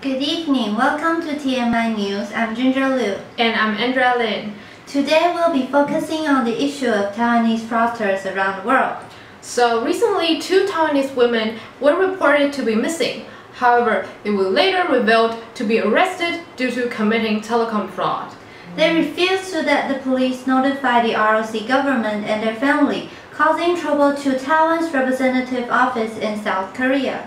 Good evening. Welcome to TMI News. I'm Ginger Liu. And I'm Andrea Lin. Today we'll be focusing on the issue of Taiwanese fraudsters around the world. So recently, 2 Taiwanese women were reported to be missing. However, they were later revealed to be arrested due to committing telecom fraud. They refused to let the police notify the ROC government and their family, causing trouble to Taiwan's representative office in South Korea.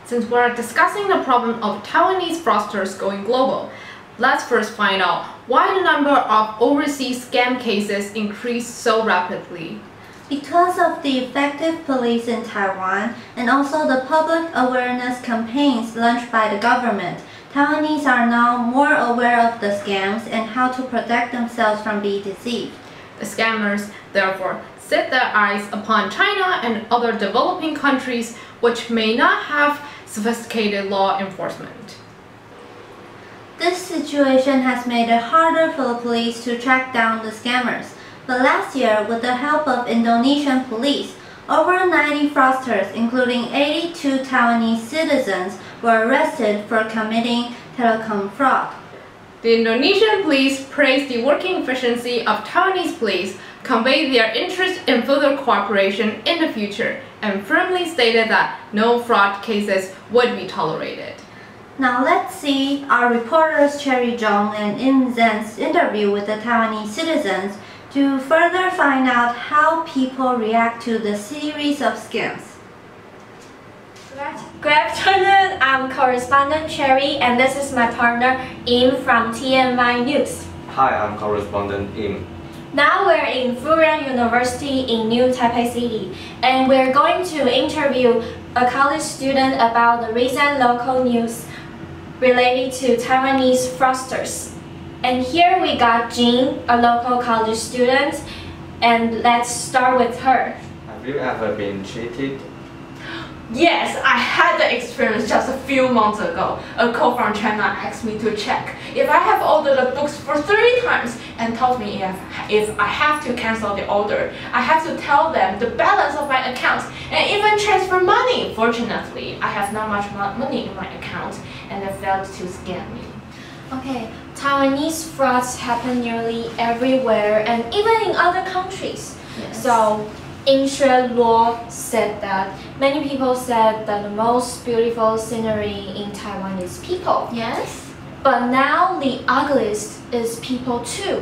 Since we're discussing the problem of Taiwanese fraudsters going global, let's first find out why the number of overseas scam cases increased so rapidly. Because of the effective police in Taiwan and also the public awareness campaigns launched by the government, Taiwanese are now more aware of the scams and how to protect themselves from being deceived. The scammers, therefore, set their eyes upon China and other developing countries which may not have sophisticated law enforcement. This situation has made it harder for the police to track down the scammers. But last year, with the help of Indonesian police, over 90 fraudsters, including 82 Taiwanese citizens, were arrested for committing telecom fraud. The Indonesian police praised the working efficiency of Taiwanese police, conveyed their interest in further cooperation in the future, and firmly stated that no fraud cases would be tolerated. Now let's see our reporters Cherry Zhong and Im Zhen's interview with the Taiwanese citizens to further find out how people react to the series of scams. Good afternoon, I'm correspondent Cherry and this is my partner Im from TMI News. Hi, I'm correspondent Im. Now we're in辅仁University in New Taipei City and we're going to interview a college student about the recent local news related to Taiwanese fraudsters. And here we got Jean, a local college student, and let's start with her. Have you ever been cheated? Yes, I had the experience just a few months ago. A call from China asked me to check if I have ordered the books for 3 times and told me if I have to cancel the order, I have to tell them the balance of my account and even transfer money. Fortunately, I have not much money in my account and they failed to scam me. Okay, Taiwanese frauds happen nearly everywhere and even in other countries. Yes. So, Yingxue Luo said that many people said that the most beautiful scenery in Taiwan is people. Yes? But now the ugliest is people too.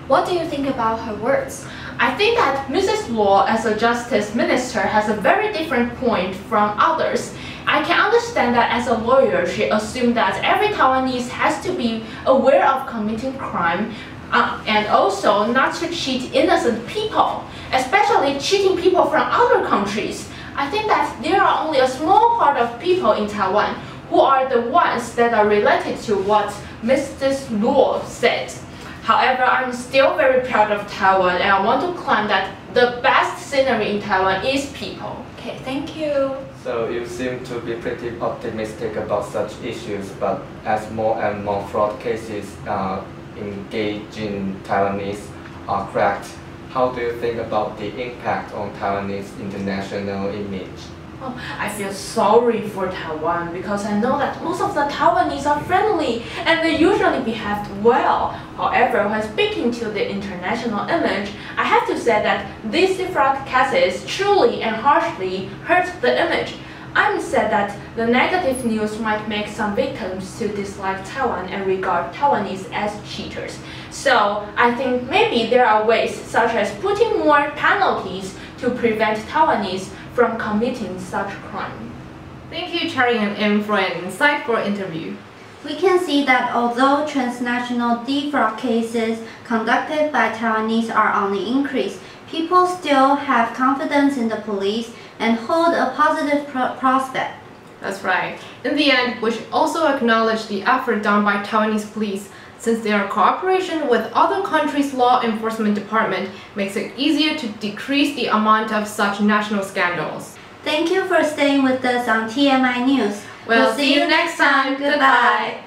What do you think about her words? I think that Mrs. Luo, as a justice minister, has a very different point from others. I can understand that as a lawyer, she assumed that every Taiwanese has to be aware of committing crime and also not to cheat innocent people, especially cheating people from other countries. I think that there are only a small part of people in Taiwan who are the ones that are related to what Mrs. Luo said. However, I'm still very proud of Taiwan and I want to claim that the best scenery in Taiwan is people. Okay, thank you. So you seem to be pretty optimistic about such issues, but as more and more fraud cases engaging Taiwanese are cracked, how do you think about the impact on Taiwanese international image? Oh, I feel sorry for Taiwan because I know that most of the Taiwanese are friendly and they usually behave well. However, when speaking to the international image, I have to say that these fraud cases truly and harshly hurt the image. I'm sad that the negative news might make some victims to dislike Taiwan and regard Taiwanese as cheaters. So I think maybe there are ways such as putting more penalties to prevent Taiwanese from committing such crime. Thank you, Cherry and Im, for an insightful interview. We can see that although transnational defraud cases conducted by Taiwanese are on the increase, people still have confidence in the police and hold a positive prospect. That's right. In the end, we should also acknowledge the effort done by Taiwanese police, since their cooperation with other countries' law enforcement department makes it easier to decrease the amount of such national scandals. Thank you for staying with us on TMI News. We'll see you next time. Goodbye.